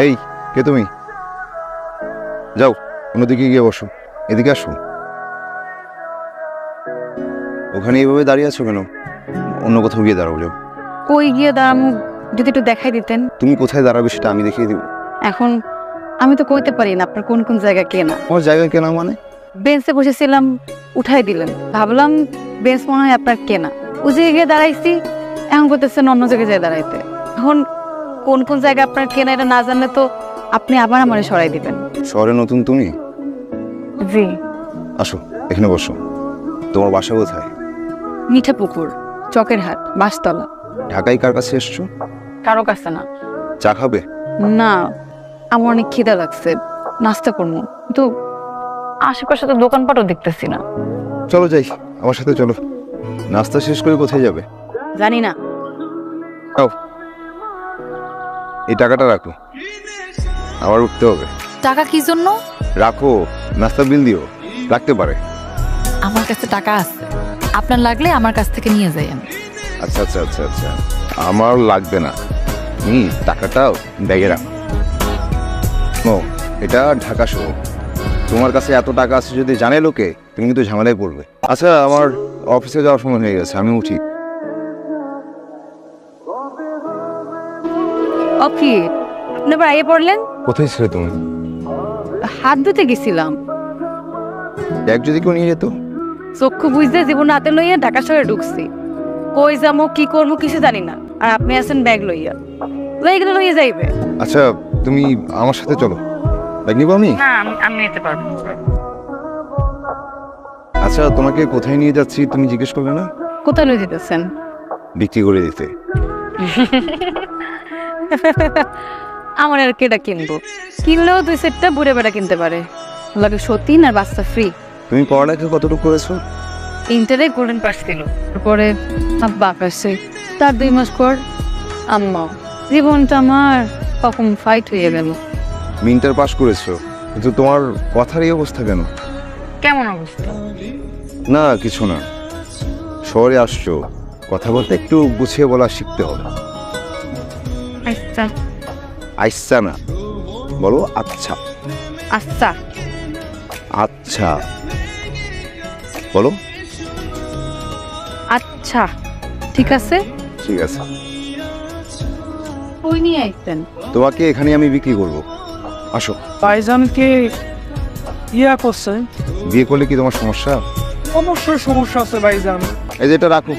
এই, কে তুমি? যাও অন্যদিকে গিয়ে বসো, এদিকে আসো। ওখানে এইভাবে দাঁড়িয়ে আছো কেন? অন্য কোথাও গিয়ে দাঁড়াও, যাও। কই গিয়ে দাঁড়ামু, যদি একটু দেখাই দিতেন। তুমি কোথায় দাঁড়াবে সেটা আমি দেখিয়ে দিব। এখন আমি তো কইতে পারি না আপনার কোন কোন জায়গা কেনা। আমার জায়গা কেনা মানে? বেঞ্চে বসেছিলাম, উঠাই দিলেন, ভাবলাম বেঞ্চ মনে হয় আপনার কেনা। ওই জায়গায় গিয়ে দাঁড়াইছি, এখন করতেছেন অন্য জায়গায় যেয়ে দাঁড়াইতে। এখন কোন কোন জায়গা আপনার কেনা এটা না জানলে তো আপনি আবার আমারে সরাই দিবেন। শহরে নতুন তুমি? জি। আসো এখানে বসো। তোমার বাসা কোথায়? মিঠা পুকুর, চকের হাট, বাসতলা। ঢাকায় কার কাছে এসছো? কারো কাছে না। চা খাবে? না, আমার অনেক খিদা লাগছে, নাস্তা করবো, কিন্তু আশেপাশে তো দোকানপাটও দেখতেছি না। চলো যাই, আমার সাথে চলো। নাস্তা শেষ করে কোথায় যাবে? জানি না। আও, এই টাকাটা রাখো, আবার উঠতে হবে। টাকা কি জন্য? রাখো, নাস্তার বিল দিও, রাখতে পারে। আমার কাছে টাকা আছে, আপনার লাগলে আমার কাছ থেকে নিয়ে যাইয়েন। আচ্ছা আচ্ছা আচ্ছা আচ্ছা, আমার লাগবে না, তুমি টাকাটাও ব্যাগে রাখো। ও, এটা ঢাকা শহর, তোমার কাছে এত টাকা আছে যদি জানে লোকে, তুমি কিন্তু ঝামেলায় পড়বে। আচ্ছা, আমার অফিসে যাওয়ার সময় হয়ে গেছে, আমি উঠি। ওকে, আপনি আবার আইয়ে পড়লেন? কোথায় ছিলে তুমি? হাত ধুতে গেছিলাম। ব্যাগ যদি কেউ নিয়ে যেত? চক্ষু বুঝতে জীবন হাতে লইয়া ঢাকা শহরে ঢুকছি, কই যাবো কি করবো কিছু জানি না, আর আপনি আছেন ব্যাগ লইয়া। লইয়া গেলে লইয়া যাইবে। আচ্ছা, তুমি আমার সাথে চলো, ব্যাগ নিবো আমি। না, আমি নিতে পারবো। আচ্ছা, তোমাকে কোথায় নিয়ে যাচ্ছি তুমি জিজ্ঞেস করবে না? কোথায় লই যেতেছেন? বিক্রি করে দিতে। আমার আর কেটা কিনবো, কিনলেও দুই সেটটা বুড়ে বেড়া কিনতে পারে, লাগে সতীন আর বাচ্চা ফ্রি। তুমি পড়ালেখা কতটুকু করেছো? ইন্টারে গোল্ডেন পাস ছিল, তারপরে আব্বা আসছে, তার 2 মাস পর আম্মা। জীবনটা আমার কখন ফাইট হয়ে গেল। তুমি ইন্টার পাস করেছো, কিন্তু তোমার কথার এই অবস্থা কেন? কেমন অবস্থা? না কিছু না, শহরে আসছো, কথা বলতে একটু গুছিয়ে বলা শিখতে হবে। আচ্ছা আচ্ছা না, বলো আচ্ছা। আচ্ছা আচ্ছা বলো। আচ্ছা, ঠিক আছে। ঠিক আছে, ওই নিয়ে আইতেন। তোমাকে এখানে আমি বিক্রি করব, আসো। ভাইজানকে ইয়া করছে, বিয়ে করলে কি তোমার সমস্যা? অবশ্যই সমস্যা আছে ভাইজান। এই যে এটা রাখো,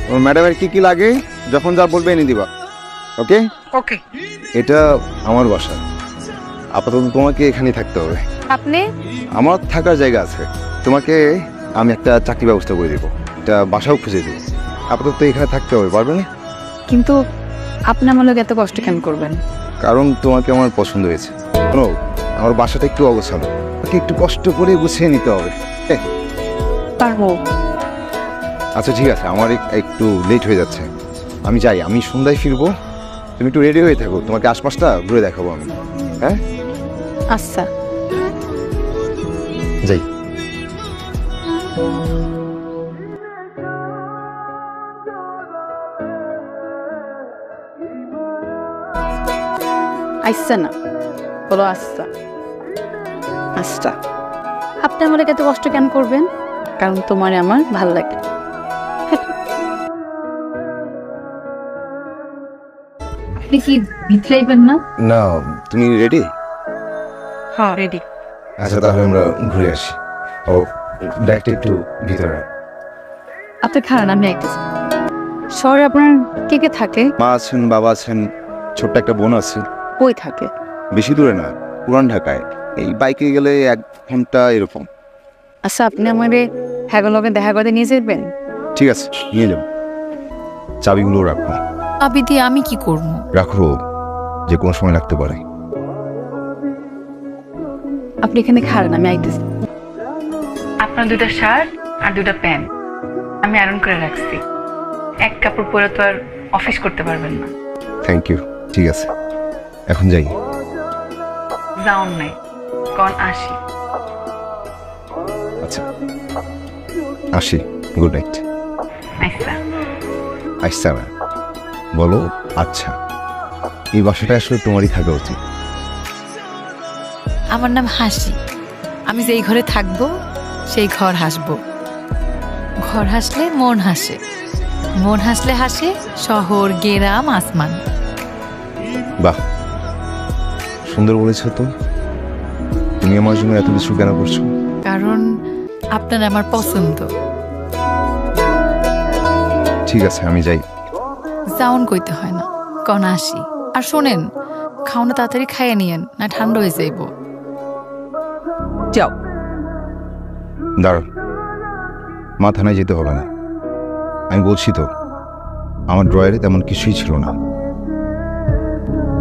তোমার ম্যাডামের কি কি লাগে যখন যা বলবে এনে দিবা, ওকে? ওকে। এটা আমার বাসা, আপাতত তোমাকে এখানেই থাকতে হবে। আপনি? আমার থাকার জায়গা আছে, তোমাকে আমি একটা চাকরি ব্যবস্থা করে দেবো, একটা বাসাও খুঁজে দেবো। আপাতত এখানে থাকতে হবে, পারবে না? কিন্তু আপনি আমার লোক এত কষ্ট কেন করবেন? কারণ তোমাকে আমার পছন্দ হয়েছে। শোনো, আমার বাসাটা একটু অগোছালো, ওকে একটু কষ্ট করে গুছিয়ে নিতে হবে। পারবো। আচ্ছা ঠিক আছে, আমার একটু লেট হয়ে যাচ্ছে, আমি যাই, আমি সন্ধ্যায় ফিরবো। তুমি একটু রেডি হয়ে থাকো, তোমাকে আশপাশটা ঘুরে দেখাবো আমি। হ্যাঁ আচ্ছা। যাই। আচ্ছা না, বলো আচ্ছা। আচ্ছা, আপনি আমার এত কষ্ট কেন করবেন? কারণ তোমার আমার ভাল লাগে। আপনি কি ভিতরাইবেন না? না, তুমি রেডি? হ্যাঁ রেডি। আচ্ছা তাহলে আমরা ঘুরে আসি। ও, ডাইরেক্ট একটু ভিতরে। আপনি খান, আমি আইতেছি। শহরে আপনার কে কে থাকে? মা আছেন, বাবা আছেন, ছোট্ট একটা বোন আছে। কই থাকে? বেশি দূরে না, পুরান ঢাকায়, এই বাইকে গেলে 1 ঘন্টা এরকম। আচ্ছা, আপনি আমারে হ্যাগলগে দেখা করতে নিয়ে যাবেন? ঠিক আছে, নিয়ে যাবো। চাবিগুলো রাখো। চাবি দিয়ে আমি কি করব? রাখো, যে কোনো সময় লাগতে পারে। আপনি এখানে খান, আমি আইতেছি। আপনার 2টা শার্ট আর 2টা প্যান্ট আমি আয়রন করে রাখছি, এক কাপড় পরে তো আর অফিস করতে পারবেন না। থ্যাংক ইউ, ঠিক আছে, এখন যাই। যাওন নাই, কোন আসি। আচ্ছা আসি, গুড নাইট। আচ্ছা। আচ্ছা না, বলো আচ্ছা। এই বাসাটা আসলে তোমারই থাকা উচিত। আমার নাম হাসি। আমি যেই ঘরে থাকবো সেই ঘর হাসবো। ঘর হাসলে মন হাসে, মন হাসলে হাসে শহর, গ্রাম, আসমান। বাহ, সুন্দর বলেছ তো। তুমি আমার জন্য এত কিছু কেন করছো? কারণ আপনার আমার পছন্দ। ঠিক আছে, আমি যাই। জাউন কইতে হয় না, কন আসি। আর শোনেন, খাওনা তাড়াতাড়ি খাইয়ে নিয়েন, না ঠান্ডা হয়ে যাইব। যাও। দাঁড়া, মা থানায় যেতে হবে না। আমি বলছি তো, আমার ড্রয়ারে তেমন কিছুই ছিল না।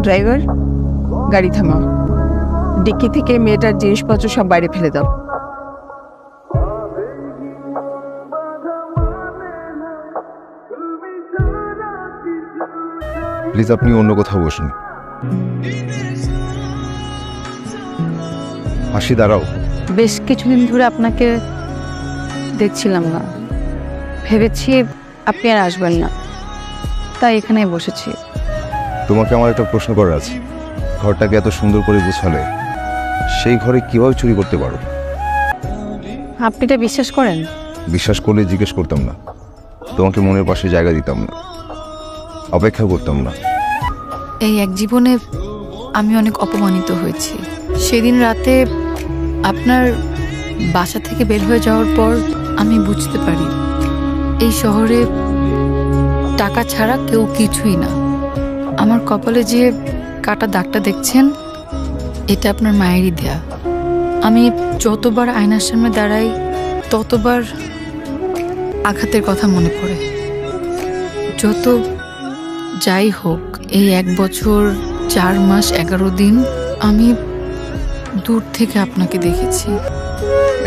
ড্রাইভার, গাড়ি থামাও। ডিক্কি থেকে মেয়েটার জিনিসপত্র সব বাইরে ফেলে দাও। প্লিজ আপনি অন্য কোথাও বসুন। হাসি, দাঁড়াও। বেশ কিছুদিন ধরে আপনাকে দেখছিলাম না, ভেবেছি আপনি আর আসবেন না, তাই এখানেই বসেছি। তোমাকে আমার একটা প্রশ্ন করার আছে। ঘরটাকে এত সুন্দর করে গুছালে, সেই ঘরে কিভাবে চুরি করতে পারো? আপনি এটা বিশ্বাস করেন? বিশ্বাস করলে জিজ্ঞেস করতাম না, তোমাকে মনের পাশে জায়গা দিতাম না, অপেক্ষা করতাম না। এই এক জীবনে আমি অনেক অপমানিত হয়েছি। সেদিন রাতে আপনার বাসা থেকে বের হয়ে যাওয়ার পর আমি বুঝতে পারি এই শহরে টাকা ছাড়া কেউ কিছুই না। আমার কপালে যে কাটা দাগটা দেখছেন, এটা আপনার মায়েরই দেয়া। আমি যতবার আয়নার সামনে দাঁড়াই, ততবার আঘাতের কথা মনে পড়ে। যত যাই হোক, এই 1 বছর 4 মাস 11 দিন আমি দূর থেকে আপনাকে দেখেছি।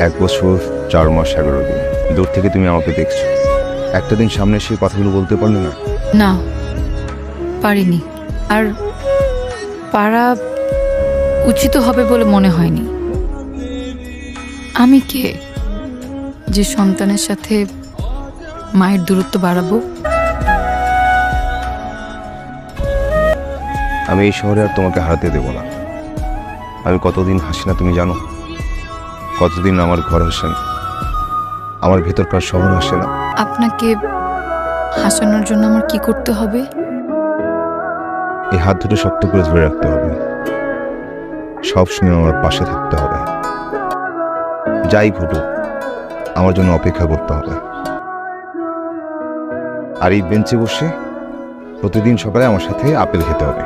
1 বছর 4 মাস 11 দিন দূর থেকে তুমি আমাকে দেখছো, একটা দিন সামনে এসে কথাগুলো বলতে পারলে না? না, পারিনি। আর পারা উচিত হবে বলে মনে হয়নি। আমি কে যে সন্তানের সাথে মায়ের দূরত্ব বাড়াবো? আমি এই শহরে আর তোমাকে হারাতে দেব না। আমি কতদিন হাসি না তুমি জানো? কতদিন আমার ঘর হাসে না, আমার ভেতরকার শহর হাসে না। আপনাকে হাসানোর জন্য আমার কি করতে হবে? এই হাত দুটো শক্ত করে ধরে রাখতে হবে, সবসময় আমার পাশে থাকতে হবে। যাই ঘটুক, আমার জন্য অপেক্ষা করতে হবে। আর এই বেঞ্চে বসে প্রতিদিন সকালে আমার সাথে আপেল খেতে হবে।